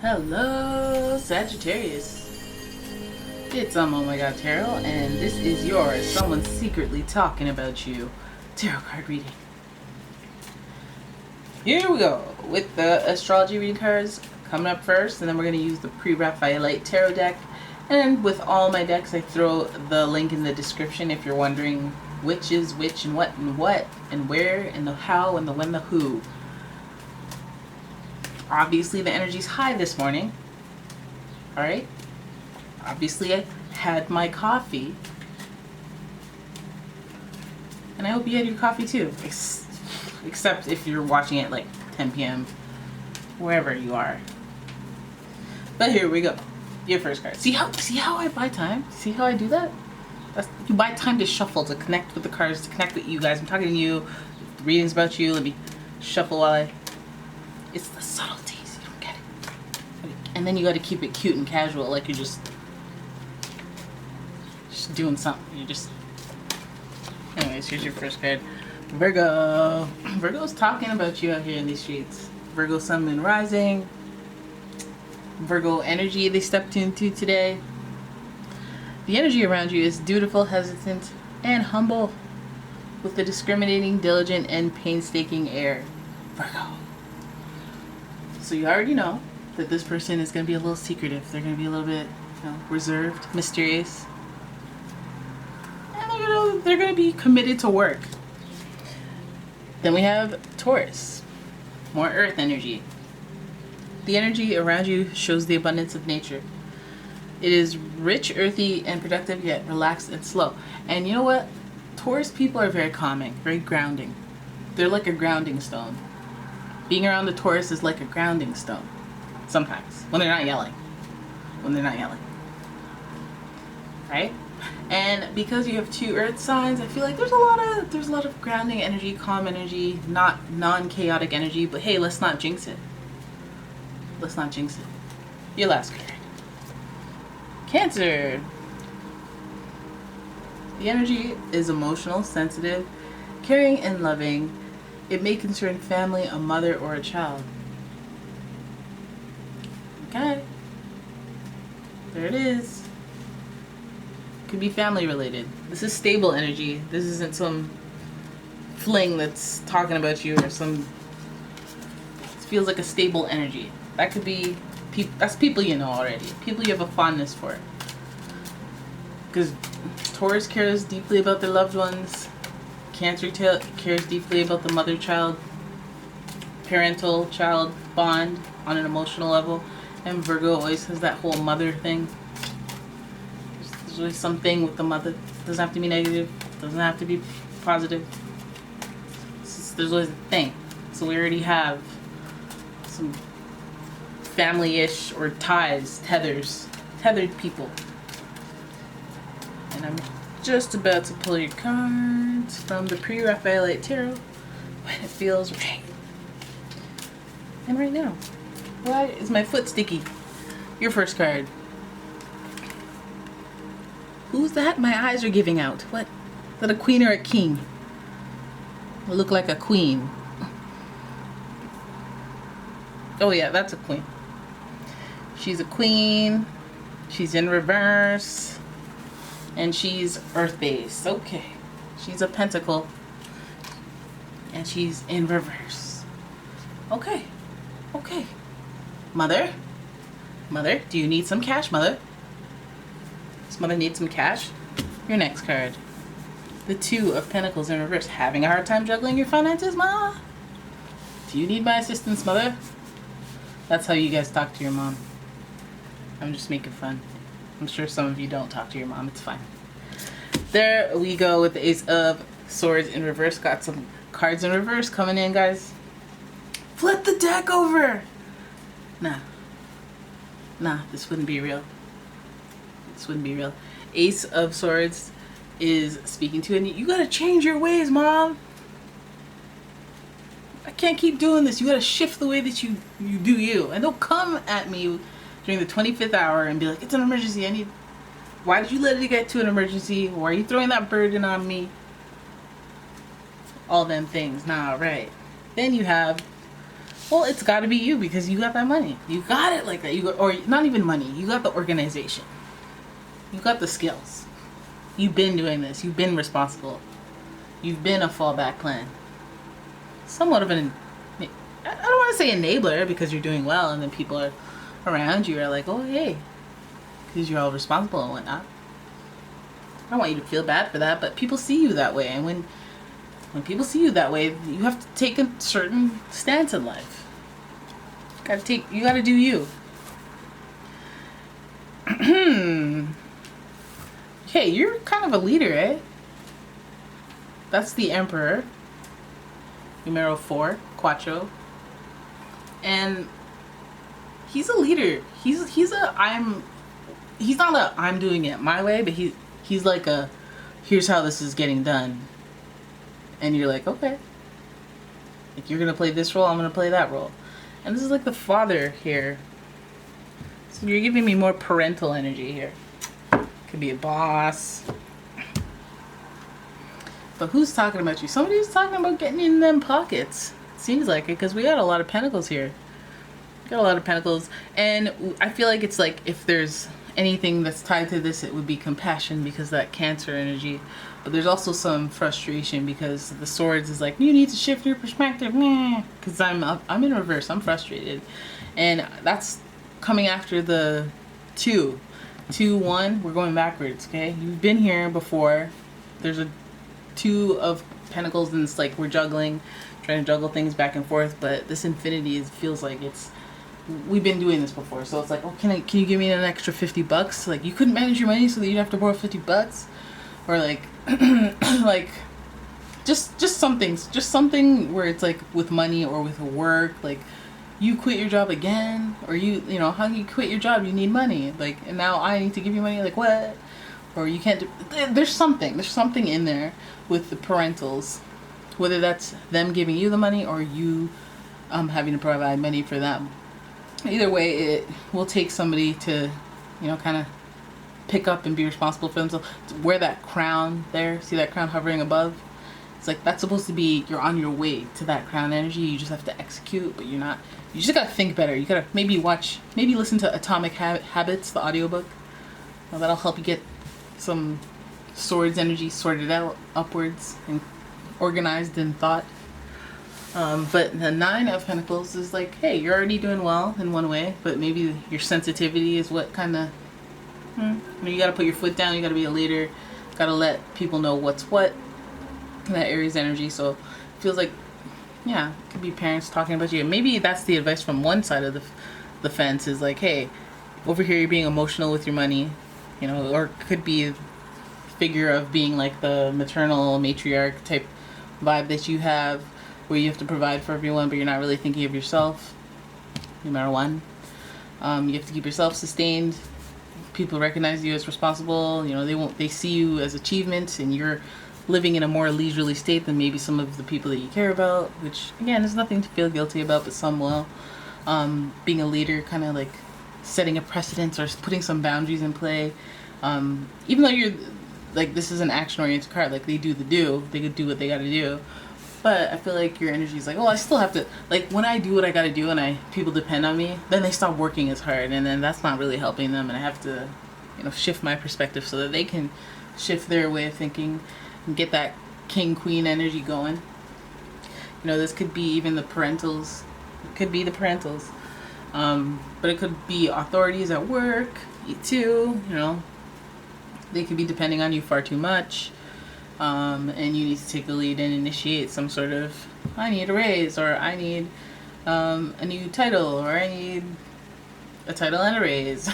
Hello, Sagittarius. It's umomgtarot, and this is your Someone Secretly Talking About You tarot card reading. Here we go with the astrology reading cards coming up first, and then we're going to use the pre-Raphaelite tarot deck. And with all my decks, I throw the link in the description if you're wondering which is which and what and where and the how and the when, the who. Obviously, the energy's high this morning. All right. Obviously, I had my coffee, and I hope you had your coffee too. Except if you're watching it like 10 p.m. wherever you are. But here we go. Your first card. See how I buy time? See how I do that? You buy time to shuffle, to connect with the cards, to connect with you guys. I'm talking to you. The reading's about you. Let me shuffle while I. It's the subtleties. You don't get it. And then you got to keep it cute and casual, like you're just doing something. You're just. Anyways, here's your first card. Virgo. Virgo's talking about you out here in these streets. Virgo Sun, Moon, Rising. Virgo energy they stepped into today. The energy around you is dutiful, hesitant, and humble, with a discriminating, diligent, and painstaking air. Virgo. So you already know that this person is going to be a little secretive. They're going to be a little bit, reserved, mysterious. And they're going to be committed to work. Then we have Taurus. More earth energy. The energy around you shows the abundance of nature. It is rich, earthy, and productive, yet relaxed and slow. And you know what? Taurus people are very calming, very grounding. They're like a grounding stone. Being around the Taurus is like a grounding stone. Sometimes. When they're not yelling. Right? And because you have two earth signs, I feel like there's a lot of grounding energy, calm energy, not non-chaotic energy. But hey, let's not jinx it. Your last card. Cancer. The energy is emotional, sensitive, caring, and loving. It may concern family, a mother, or a child. Okay. There it is. Could be family related. This is stable energy. This isn't some fling that's talking about you or some. It feels like a stable energy. That could be that's people you know already. People you have a fondness for. Because Taurus cares deeply about their loved ones. Cancer cares deeply about the mother-child, parental-child bond on an emotional level. And Virgo always has that whole mother thing. There's always something with the mother. Doesn't have to be negative. Doesn't have to be positive. There's always a thing. So we already have some family-ish or ties, tethered people. And I'm just about to pull your cards from the pre-Raphaelite tarot when it feels right. And right now. Why is my foot sticky? Your first card. Who's that? My eyes are giving out. What? Is that a queen or a king? I look like a queen. Oh yeah, that's a queen. She's a queen. She's in reverse. And she's earth-based. Okay. She's a pentacle. And she's in reverse. Okay. Mother, do you need some cash, mother? Does mother need some cash? Your next card. The Two of Pentacles in reverse. Having a hard time juggling your finances, ma? Do you need my assistance, mother? That's how you guys talk to your mom. I'm just making fun. I'm sure some of you don't talk to your mom. It's fine. There we go with the Ace of Swords in reverse. Got some cards in reverse coming in, guys. Flip the deck over. Nah, this wouldn't be real. Ace of Swords is speaking to you. You gotta change your ways, mom. I can't keep doing this. You gotta shift the way that you do you. And don't come at me during the 25th hour and be like, it's an emergency. Why did you let it get to an emergency? Why are you throwing that burden on me? All them things. Nah, right. Then you have Well, it's got to be you because you got that money. You got it like that. Or not even money. You got the organization. You got the skills. You've been doing this. You've been responsible. You've been a fallback plan. Somewhat of an, I don't want to say enabler because you're doing well and then people are around you are like, oh, hey, because you're all responsible and whatnot. I don't want you to feel bad for that, but people see you that way. And when people see you that way, you have to take a certain stance in life. You gotta do you. Okay, you're kind of a leader, eh? That's the Emperor. Numero 4, Quattro. And he's a leader. He's not a I'm doing it my way, but he's like a here's how this is getting done. And you're like, okay. If you're gonna play this role, I'm gonna play that role. And this is like the father here. So you're giving me more parental energy here. Could be a boss. But who's talking about you? Somebody's talking about getting in them pockets. Seems like it, because we got a lot of pentacles here. Got a lot of pentacles. And I feel like it's like if there's anything that's tied to this, it would be compassion because that Cancer energy. But there's also some frustration because the swords is like, you need to shift your perspective. Because I'm in reverse. I'm frustrated. And that's coming after the 2. 2, 1. We're going backwards, okay? You've been here before. There's a 2 of Pentacles and it's like we're juggling, trying to juggle things back and forth. But this Infinity feels like we've been doing this before. So it's like, oh, can you give me an extra $50? Like, you couldn't manage your money so that you'd have to borrow $50? Or like, like, just something where it's like with money or with work, like you quit your job again, or you know, how you quit your job, you need money, like, and now I need to give you money, like what? Or you can't do, there's something in there with the parentals, whether that's them giving you the money or you having to provide money for them. Either way, it will take somebody to, you know, kind of pick up and be responsible for themselves. Wear that crown there. See that crown hovering above? It's like that's supposed to be, you're on your way to that crown energy. You just have to execute, but you're not. You just gotta think better. You gotta maybe listen to Atomic Habits, the audiobook. Well, that'll help you get some swords energy sorted out upwards and organized in thought. But the 9 of Pentacles is like, hey, you're already doing well in one way, but maybe your sensitivity is what kind of, you gotta put your foot down, you gotta be a leader, gotta let people know what's what in that Aries energy. So it feels like, yeah, it could be parents talking about you. Maybe that's the advice from one side of the fence is like, hey, over here you're being emotional with your money, you know, or it could be a figure of being like the maternal matriarch type vibe that you have, where you have to provide for everyone, but you're not really thinking of yourself. Number 1, you have to keep yourself sustained. People recognize you as responsible. You know, they see you as achievements, and you're living in a more leisurely state than maybe some of the people that you care about. Which again, is nothing to feel guilty about, but some will. Being a leader, kind of like setting a precedence or putting some boundaries in play. Even though you're like, this is an action-oriented card. Like they could do what they got to do. But I feel like your energy is like, oh, I still have to, like, when I do what I got to do and people depend on me, then they stop working as hard, and then that's not really helping them, and I have to, you know, shift my perspective so that they can shift their way of thinking and get that king-queen energy going. You know, this could be even the parentals. It could be the parentals. But it could be authorities at work, you too, you know. They could be depending on you far too much. And you need to take the lead and initiate some sort of, I need a raise, or I need a new title, or I need a title and a raise,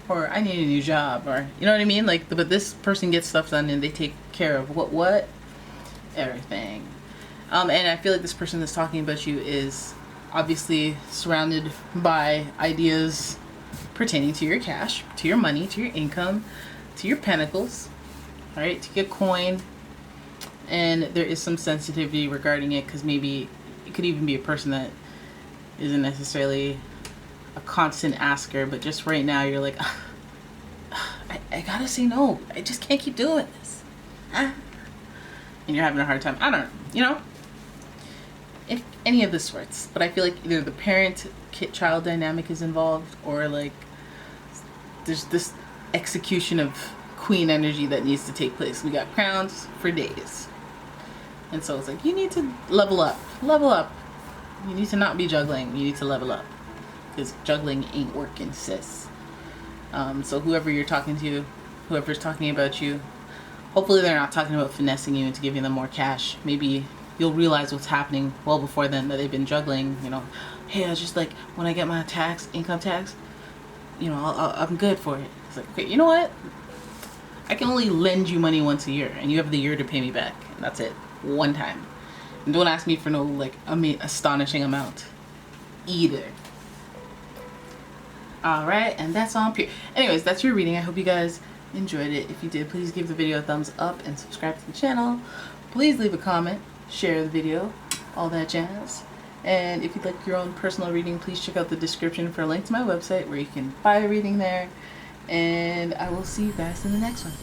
or I need a new job, or, you know what I mean? Like, but this person gets stuff done and they take care of what? Everything. And I feel like this person that's talking about you is obviously surrounded by ideas pertaining to your cash, to your money, to your income, to your pentacles. Right, to get coined, and there is some sensitivity regarding it because maybe it could even be a person that isn't necessarily a constant asker, but just right now you're like, I gotta say no, I just can't keep doing this, and you're having a hard time. I don't know, you know, any of the sorts. But I feel like either the parent-child dynamic is involved, or like there's this execution of queen energy that needs to take place. We got crowns for days. And so it's like, you need to level up. Level up. You need to not be juggling. You need to level up. Because juggling ain't working, sis. So whoever you're talking to, whoever's talking about you, hopefully they're not talking about finessing you into giving them more cash. Maybe you'll realize what's happening well before then, that they've been juggling. You know, hey, I was just like, when I get my income tax, you know, I'm good for it. It's like, okay, you know what? I can only lend you money once a year, and you have the year to pay me back. And that's it. One time. And don't ask me for no, like, astonishing amount either. Alright, and that's on pure. Anyways, that's your reading. I hope you guys enjoyed it. If you did, please give the video a thumbs up and subscribe to the channel. Please leave a comment, share the video, all that jazz. And if you'd like your own personal reading, please check out the description for a link to my website where you can buy a reading there. And I will see you guys in the next one.